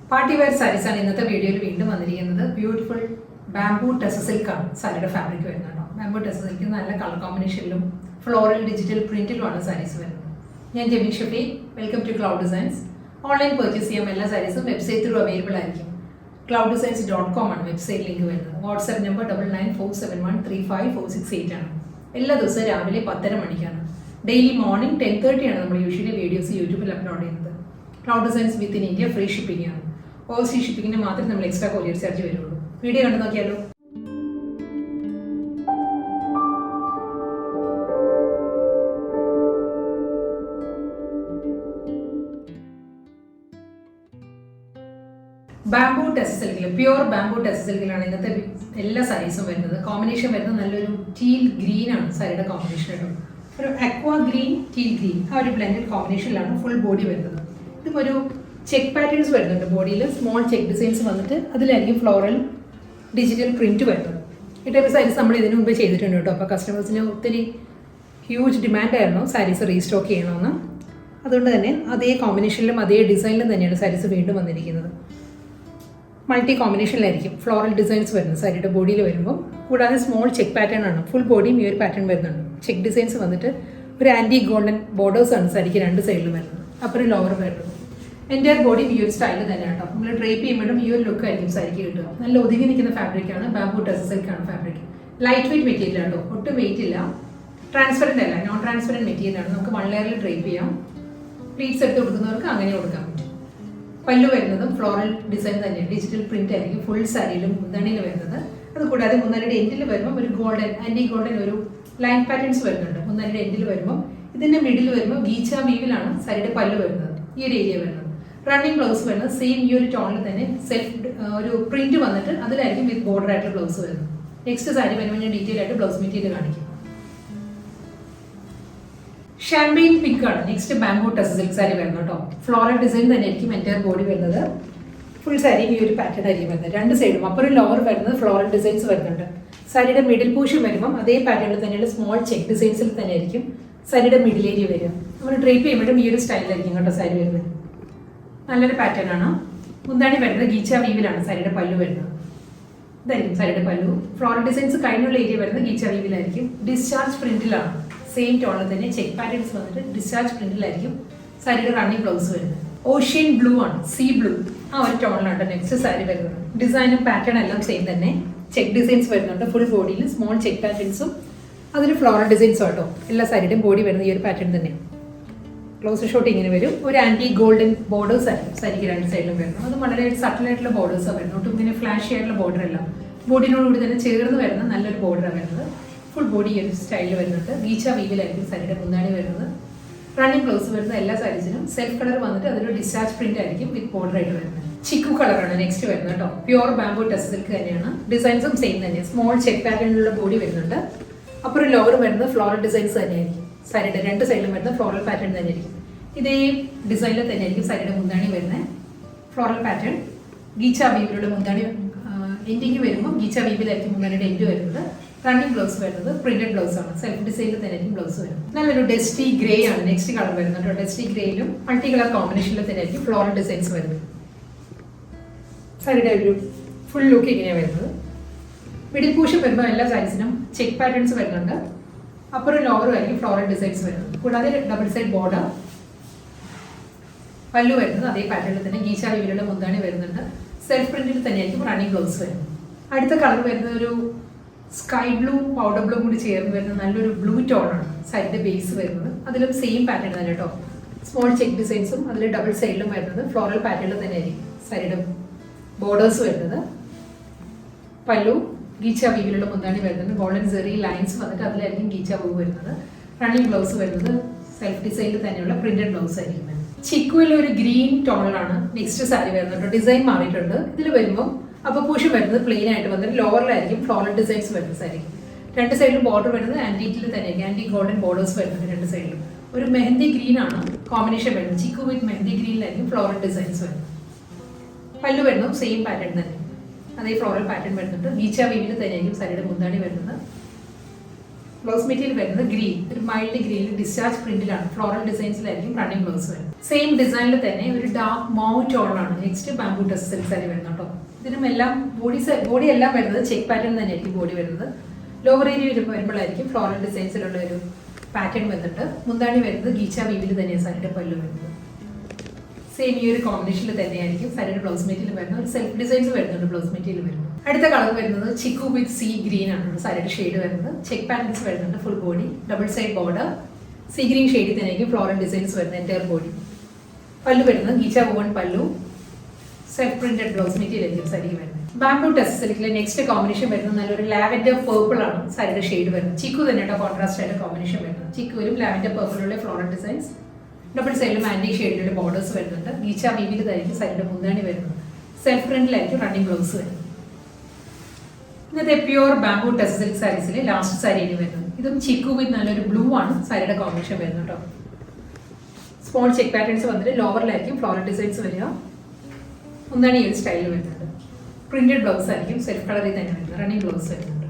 Party wear sarees ആണ് ഇന്നത്തെ വീഡിയോയിൽ വീണ്ടും വന്നിരിക്കുന്നത്. ബ്യൂട്ടിഫുൾ ബാംബൂ ടെസർ സിൽക്ക് ആണ് സാരിയുടെ ഫാബ്രിക് വരുന്നത്. ബാംബൂ ടെസർ സിൽക്ക് നല്ല കളർ കോമ്പിനേഷനിലും ഫ്ലോറൽ ഡിജിറ്റൽ പ്രിന്റിലുമാണ് സാരീസ് വരുന്നത്. ഞാൻ Jemi Shafi, welcome to cloud designs. Online purchase ചെയ്യാൻ എല്ലാ സാരീസും വെബ്സൈറ്റ് ത്രൂ അവൈലബിൾ ആയിരിക്കും. clouddesigns.com ആണ് വെബ്സൈറ്റ് ലിങ്ക് വരുന്നത്. വാട്സ്ആപ്പ് നമ്പർ 9947135468 ആണ്. എല്ലാ ദിവസവും രാവിലെ 10:30 മണിക്കാണ്. ഡെയിലി മോർണിംഗ് 10:30 ആണ് നമ്മൾ യൂഷ്വലി വീഡിയോസ് യൂട്യൂബിൽ അപ്ലോഡ് ചെയ്യുന്നത്. Cloud designs with in India free shipping ആണ്. ഓവർസീസ് ഷിപ്പിങ്ങിന് മാത്രമേ നമ്മൾ എക്സ്ട്രാ കൊറിയർ ചാർജ് വരുള്ളൂ. വീഡിയോ കണ്ടു നോക്കിയാലോ. ബാംബൂ ടെസർ സിൽക്കിൽ, പ്യുവർ ബാംബൂ ടെസർ സിൽക്കിലാണ് ഇന്നത്തെ എല്ലാ സാരീസും വരുന്നത്. കോമ്പിനേഷൻ വരുന്നത് നല്ലൊരു ടീൽ ഗ്രീൻ ആണ് സാരിയുടെ കോമ്പിനേഷൻ കേട്ടോ. ഒരു അക്വാ ഗ്രീൻ, ടീൽ ഗ്രീൻ, ആ ഒരു ബ്ലെൻഡഡ് കോമ്പിനേഷനിലാണ് ഫുൾ ബോഡി വരുന്നത്. ഇതും ഒരു ചെക്ക് പാറ്റേൺസ് വരുന്നുണ്ട് ബോഡിയിൽ, സ്മോൾ ചെക്ക് ഡിസൈൻസ് വന്നിട്ട് അതിലായിരിക്കും ഫ്ലോറൽ ഡിജിറ്റൽ പ്രിന്റ് വരുന്നത്. ഈ ടൈപ്പ് സാരീസ് നമ്മൾ ഇതിനു മുമ്പ് ചെയ്തിട്ടുണ്ട് കേട്ടോ. അപ്പോൾ കസ്റ്റമേഴ്സിന് ഒത്തിരി ഹ്യൂജ് ഡിമാൻഡായിരുന്നു സാരീസ് റീസ്റ്റോക്ക് ചെയ്യണമെന്ന്. അതുകൊണ്ട് തന്നെ അതേ കോമ്പിനേഷനിലും അതേ ഡിസൈനിലും തന്നെയാണ് സാരീസ് വീണ്ടും വന്നിരിക്കുന്നത്. മൾട്ടി കോമ്പിനേഷനിലായിരിക്കും ഫ്ലോറൽ ഡിസൈൻസ് വരുന്നത് സാരിയുടെ ബോഡിയിൽ വരുമ്പോൾ. കൂടാതെ സ്മോൾ ചെക്ക് പാറ്റേൺ ആണ് ഫുൾ ബോഡിയും ഈ ഒരു പാറ്റേൺ വരുന്നുണ്ട്. ചെക്ക് ഡിസൈൻസ് വന്നിട്ട് ഒരു ആൻറ്റി ഗോൾഡൻ ബോർഡേഴ്സ് ആണ് സാരിക്ക് രണ്ട് സൈഡിലും വരുന്നത്. അപ്പുറം ലോവർ വരുന്നത്. എൻ്റയർ ബോഡിയും ഈ ഒരു സ്റ്റൈൽ തന്നെയാണ് കേട്ടോ. നമ്മൾ ഡ്രേപ്പ് ചെയ്യുമ്പോഴും ഈ ഒരു ലുക്ക് ആയിരിക്കും സാരിക്ക് കിട്ടുക. നല്ല ഒതുങ്ങി നിൽക്കുന്ന ഫാബ്രിക്കാണ്, ബാംബൂ ടെസർ സിൽക്കാണ് ഫാബ്രിക്. ലൈറ്റ് വെയിറ്റ് മെറ്റീരിയൽ കേട്ടോ, ഒട്ടും വെയിറ്റ് ഇല്ല. ട്രാൻസ്പെറൻറ്റ് അല്ല, നോൺ ട്രാൻസ്പെറൻറ്റ് മെറ്റീരിയലാണ്. നമുക്ക് 1 ലെയറിൽ ഡ്രേപ്പ് ചെയ്യാം. പ്ലീറ്റ്സ് എടുത്ത് കൊടുക്കുന്നവർക്ക് അങ്ങനെ കൊടുക്കാൻ പറ്റും. പല്ലു വരുന്നതും ഫ്ലോറൽ ഡിസൈൻ തന്നെയാണ്, ഡിജിറ്റൽ പ്രിന്റ് ആയിരിക്കും ഫുൾ സാരിയിലും മുന്താണിയിൽ വരുന്നത്. അതുകൂടാതെ മുന്താണിയുടെ എൻഡിൽ വരുമ്പോൾ ഒരു ഗോൾഡൻ, ആൻറ്റി ഗോൾഡൻ ഒരു ലൈൻ പാറ്റേൺസ് വരുന്നുണ്ട് മുന്താണിയുടെ എൻഡിൽ വരുമ്പോൾ. ഇതിന്റെ മിഡിൽ വരുമ്പോൾ ഗീച്ച വീവിലാണ് സാരിയുടെ പല്ലു വരുന്നത്, ഈ ഒരു ഏരിയ വരുന്നത്. റണ്ണിങ് ബ്ലൗസ് വരുന്നത് സെയിം ഈ ഒരു ടോണിൽ തന്നെ സെൽഫ് ഒരു പ്രിന്റ് വന്നിട്ട് അതിലായിരിക്കും വിത്ത് ബോർഡർ ആയിട്ടുള്ള ബ്ലൗസ് വരുന്നത്. നെക്സ്റ്റ് സാരി വരുമ്പോൾ ഞാൻ ഡീറ്റെയിൽ ആയിട്ട് ബ്ലൗസ് മെറ്റീരിയൽ കാണിക്കും. ഷാമ്പെയിൻ പിങ്ക് ആണ് next bamboo tussar silk sari വരുന്നത് കേട്ടോ. ഫ്ലോറൽ ഡിസൈൻ തന്നെ ആയിരിക്കും എൻ്റയർ ബോഡി വരുന്നത്. ഫുൾ സാരി ഈ ഒരു പാറ്റേൺ ആയിരിക്കും വരുന്നത്. രണ്ട് സൈഡും അപ്പുറം ലോവർ വരുന്നത് ഫ്ലോറൽ ഡിസൈൻസ് വരുന്നുണ്ട്. സാരിയുടെ മിഡിൽ പോർഷൻ വരുമ്പം അതേ പാറ്റേണിൽ തന്നെയുള്ള സ്മോൾ ചെക്ക് ഡിസൈൻസിൽ തന്നെ ആയിരിക്കും സാരിയുടെ മിഡിൽ ഏരിയ വരിക. നമ്മൾ ഡ്രേപ്പ് ചെയ്യുമ്പോഴും ഈ ഒരു സ്റ്റൈലിലായിരിക്കും കേട്ടോ സാരി വരുന്നത്. നല്ലൊരു പാറ്റേൺ ആണ്. മുന്താണി വരുന്നത് ഗീച്ച വീവിലാണ് സാരിയുടെ പല്ലു വരുന്നത്. ഇതായിരിക്കും സാരിയുടെ പല്ലു. ഫ്ലോറൽ ഡിസൈൻസ് കഴിഞ്ഞുള്ള ഏരിയ വരുന്നത് ഗീച്ച വീവിലായിരിക്കും. ഡിസ്ചാർജ് പ്രിന്റിലാണ് സെയിം ടോണിൽ തന്നെ ചെക്ക് പാറ്റേൺസ് വന്നിട്ട് ഡിസ്ചാർജ് പ്രിന്റിലായിരിക്കും സാരിയുടെ റണ്ണിങ് ബ്ലൗസ് വരുന്നത്. ഓഷ്യൻ ബ്ലൂ ആണ്, സീ ബ്ലൂ, ആ ഒരു ടോണിലാണ് നെക്സ്റ്റ് സാരി വരുന്നത്. ഡിസൈനും പാറ്റേൺ എല്ലാം സെയിം തന്നെ. ചെക്ക് ഡിസൈൻസ് വരുന്നുണ്ട് ഫുൾ ബോഡിയിൽ, സ്മോൾ ചെക്ക് പാറ്റേൺസും അതിൽ ഫ്ലോറൽ ഡിസൈൻസും കേട്ടോ. എല്ലാ സാരിയുടെയും ബോഡി വരുന്നത് ഈ ഒരു പാറ്റേൺ തന്നെയാണ്. ബ്ലൗസ് ഷോട്ട് ഇങ്ങനെ വരും. ഒരു ആൻറ്റി ഗോൾഡൻ ബോർഡേഴ്സ് ആയിരിക്കും സാരിക്ക് രണ്ട് സൈഡിലും വരുന്നത്. അത് വളരെ സട്ടിലായിട്ടുള്ള ബോർഡേഴ്സാണ് വരുന്നത്. ഒട്ടും ഇങ്ങനെ ഫ്ലാഷി ആയിട്ടുള്ള ബോർഡർ അല്ല, ബോഡിനോടുകൂടി തന്നെ ചേർന്ന് വരുന്ന നല്ലൊരു ബോർഡറാണ് വരുന്നത്. ഫുൾ ബോഡി ഈ ഒരു സ്റ്റൈലിൽ വരുന്നുണ്ട്. ഗീച്ച വീവിലായിരിക്കും സാരിയുടെ മുന്താണി വരുന്നത്. റണ്ണിങ് ബ്ലൗസ് വരുന്ന എല്ലാ സാരീസിനും സെൽഫ് കളർ വന്നിട്ട് അതൊരു ഡിസ്ചാർജ് പ്രിന്റ് ആയിരിക്കും വിത്ത് ബോർഡർ ആയിട്ട് വരുന്നത്. ചിക്കു കളറാണ് നെക്സ്റ്റ് വരുന്നത് കേട്ടോ. പ്യുവർ ബാംബൂ ടെസർ സിൽക്ക് തന്നെയാണ്. ഡിസൈൻസും സെയിം തന്നെയാണ്. സ്മോൾ ചെക്ക് പാറ്റേണിലുള്ള ബോഡി വരുന്നുണ്ട്. അപ്പുറം ലോവർ വരുന്നത് ഫ്ലോറൽ ഡിസൈൻസ് തന്നെയായിരിക്കും. സാരിയുടെ രണ്ട് സൈഡിലും വരുന്ന ഫ്ലോറൽ പാറ്റേൺ തന്നെയായിരിക്കും. ഇതേ ഡിസൈനിൽ തന്നെയായിരിക്കും സാരിയുടെ മുന്താണി വരുന്നത്. ഫ്ലോറൽ പാറ്റേൺ ഗീച്ച വീവിലുള്ള മുന്താണി എൻഡിങ് വരുമ്പോൾ ഗീച്ച വീവിലായിരിക്കും മുന്താണിയുടെ എൻഡ് വരുന്നത്. റണ്ണിങ് ബ്ലൗസ് വരുന്നത് പ്രിന്റഡ് ബ്ലൗസ് ആണ്. സെൽഫ് ഡിസൈനിൽ തന്നെയായിരിക്കും ബ്ലൗസ് വരുന്നത്. നല്ലൊരു ഡസ്റ്റി ഗ്രേ ആണ് നെക്സ്റ്റ് കളർ വരുന്നത്. ഡസ്റ്റി ഗ്രേയിലും മൾട്ടി കളർ കോമ്പിനേഷനിൽ തന്നെയായിരിക്കും ഫ്ലോറൽ ഡിസൈൻസ് വരുന്നത്. സാരിയുടെ ഒരു ഫുൾ ലുക്ക് ഇങ്ങനെയാണ് വരുന്നത്. മിഡിൽ പോർഷൻ വരുമ്പോൾ എല്ലാ സാരീസിനും ചെക്ക് പാറ്റേൺസ് വരുന്നുണ്ട്. അപ്പുറം ലോവറും ആയിരിക്കും ഫ്ലോറൽ ഡിസൈൻസ് വരുന്നത്. കൂടാതെ ഡബിൾ സൈഡ് ബോർഡർ. പല്ലു വരുന്നത് അതേ പാറ്റേണിൽ തന്നെ ഗീച്ച വീവിലുള്ള മുന്താണി വരുന്നുണ്ട്. സെൽഫ് പ്രിന്റിൽ തന്നെയായിരിക്കും റണ്ണിങ് ബ്ലൗസ് വരുന്നത്. അടുത്ത കളർ വരുന്നത് ഒരു സ്കൈ ബ്ലൂ, പൗഡർ ബ്ലൂ കൂടി ചേർന്ന് വരുന്ന നല്ലൊരു ബ്ലൂ ടോണാണ് സാരിയുടെ ബേസ് വരുന്നത്. അതിലും സെയിം പാറ്റേൺ തന്നെ കേട്ടോ. സ്മോൾ ചെക്ക് ഡിസൈൻസും അതിൽ ഡബിൾ സൈഡിലും വരുന്നത് ഫ്ലോറൽ പാറ്റേണിൽ തന്നെയായിരിക്കും സാരിയുടെ ബോർഡേഴ്സ് വരുന്നത്. പല്ലു ഗീച്ച വീവിലുള്ള മുന്താണി വരുന്നത്. ഗോൾഡൻ സെറി ലൈൻസ് വന്നിട്ട് അതിലായിരിക്കും ഗീച്ച പൂ വരുന്നത്. റണ്ണിങ് ബ്ലൗസ് വരുന്നത് സെൽഫ് ഡിസൈനിൽ തന്നെയുള്ള പ്രിന്റഡ് ബ്ലൗസ് ആയിരിക്കും. ചിക്കുവിൽ ഒരു ഗ്രീൻ ടോണിലാണ് നെക്സ്റ്റ് സാരി വരുന്നുണ്ട്. ഡിസൈൻ മാറിയിട്ടുണ്ട്. ഇതിൽ വരുമ്പോൾ അപ്പോൾ പൂഷൻ വരുന്നത് പ്ലെയിൻ ആയിട്ട് വന്നിട്ട് ലോവറിലായിരിക്കും ഫ്ലോറൽ ഡിസൈൻസ് വരുന്ന സാരി. രണ്ട് സൈഡിലും ബോർഡർ വരുന്നത് ആൻറ്റീറ്റിൽ തന്നെയായിരിക്കും. ആൻറ്റി ഗോൾഡൻ ബോർഡേഴ്സ് വരുന്നുണ്ട് രണ്ട് സൈഡിലും. ഒരു മെഹന്തി ഗ്രീൻ ആണ് കോമ്പിനേഷൻ വരുന്നത്. ചിക്കു വിത്ത് മെഹന്തി ഗ്രീനിലായിരിക്കും ഫ്ലോറൽ ഡിസൈൻസ് വരുന്നത്. പല്ലു വരുന്നതും സെയിം പാറ്റേൺ തന്നെ, അതേ ഫ്ലോറൽ പാറ്റേൺ വരുന്നുണ്ട്. ഗീച്ച വീവിൽ തന്നെയായിരിക്കും സാരിയുടെ മുന്താണി വരുന്നത്. ബ്ലൗസ് മെറ്റീരിയൽ വരുന്നത് ഗ്രീൻ, ഒരു മൈൽഡ് ഗ്രീനിൽ ഡിസ്ചാർജ് പ്രിന്റിലാണ്, ഫ്ലോറൽ ഡിസൈൻസിലായിരിക്കും റണ്ണിങ് ബ്ലൗസ് വരുന്നത്. സെയിം ഡിസൈനിൽ തന്നെ ഒരു ഡാർക്ക് മൗ ടോണാണ് next bamboo test silk sari വരുന്നത് കേട്ടോ. ഇതിനും എല്ലാം ബോഡി എല്ലാം വരുന്നത് ചെക്ക് പാറ്റേൺ തന്നെയായിരിക്കും ബോഡി വരുന്നത്. ലോവർ ഏരിയ വരുമ്പോഴായിരിക്കും ഫ്ലോറൽ ഡിസൈൻസിലുള്ള ഒരു പാറ്റേൺ വന്നിട്ട് മുന്താണി വരുന്നത് ഗീച്ച വീവിൽ തന്നെയാണ് സാരിയുടെ പല്ലു വരുന്നത്. സെയിം ഈ ഒരു കോമ്പിനേഷനിൽ തന്നെയായിരിക്കും സാരിയുടെ ബ്ലൗസ് മെറ്റീരിയൽ വരുന്നത്. ഒരു സെൽഫ് ഡിസൈൻസ് വരുന്നുണ്ട് ബ്ലൗസ് മെറ്റീരിയൽ വരുന്നത്. അടുത്ത കളർ വരുന്നത് ചിക്കു വിത്ത് സീ ഗ്രീൻ ആണ് സാരിയുടെ ഷെയ്ഡ് വരുന്നത്. ചെക്ക് പാറ്റേൺസ് വരുന്നുണ്ട്, full body double side border, see green ഷെയ്ഡിൽ തന്നെയായിരിക്കും ഫ്ലോറൽ ഡിസൈൻസ് വരുന്നത് എൻ്റയർ ബോഡി. പല്ലു വരുന്നത് ഗീച്ച വോൺ പല്ലു, സെൽഫ് പ്രിന്റഡ് ബ്ലൗസ് മെറ്റീരിയൽ ആയിരിക്കും സാരി വരുന്നത്. ബാംബൂ ടെസ്റ്റ് സിൽക്കിലെ നെക്സ്റ്റ് കോമ്പിനേഷൻ വരുന്നത് നല്ലൊരു ലാവൻഡർ പേർപ്പിൾ ആണ് സാരിയുടെ ഷെയ്ഡ് വരുന്നത്. ചിക്കു തന്നെയാണ് കോൺട്രാസ്റ്റ് ആയിട്ട് കോമ്പിനേഷൻ വരുന്നത്. ചിക്കുവിലും ലാവൻഡർ പേർപ്പിളുള്ള ഫ്ലോറൽ ഡിസൈൻസ്, ഡബിൾ സൈഡിലും ആന്റി ഷെയ്ഡിലുള്ള ബോർഡേഴ്സ് വരുന്നുണ്ട്. ഗീച്ച വീവിലായിരിക്കും സാരിയുടെ മുന്താണി വരുന്നത്. സെൽഫ് പ്രിന്റിലായിരിക്കും റണ്ണിങ് ബ്ലൗസ് വരുന്നത്. ഇന്നത്തെ പ്യൂർ ബാംബൂ ടെസ്റ്റ് സിൽക്ക് സാരീസിലെ ലാസ്റ്റ് സാരിയാണ് വരുന്നത്. ഇതും ചിക്കു വിത്ത് നല്ലൊരു ബ്ലൂ ആണ് സാരിയുടെ കോമ്പിനേഷൻ വരുന്നത് കേട്ടോ. സ്മോൾ ചെക്ക് പാറ്റേൺസ് വന്നിട്ട് ലോവറിലായിരിക്കും ഫ്ലോറൽ ഡിസൈൻസ് വരിക. മുന്താണി ഈ ഒരു സ്റ്റൈലിൽ വരുന്നുണ്ട്. പ്രിന്റഡ് ബ്ലൗസ് ആയിരിക്കും, സെൽഫ് കളറിൽ തന്നെ വരുന്നത്. റണ്ണിങ് ബ്ലൗസ് വരുന്നുണ്ട്.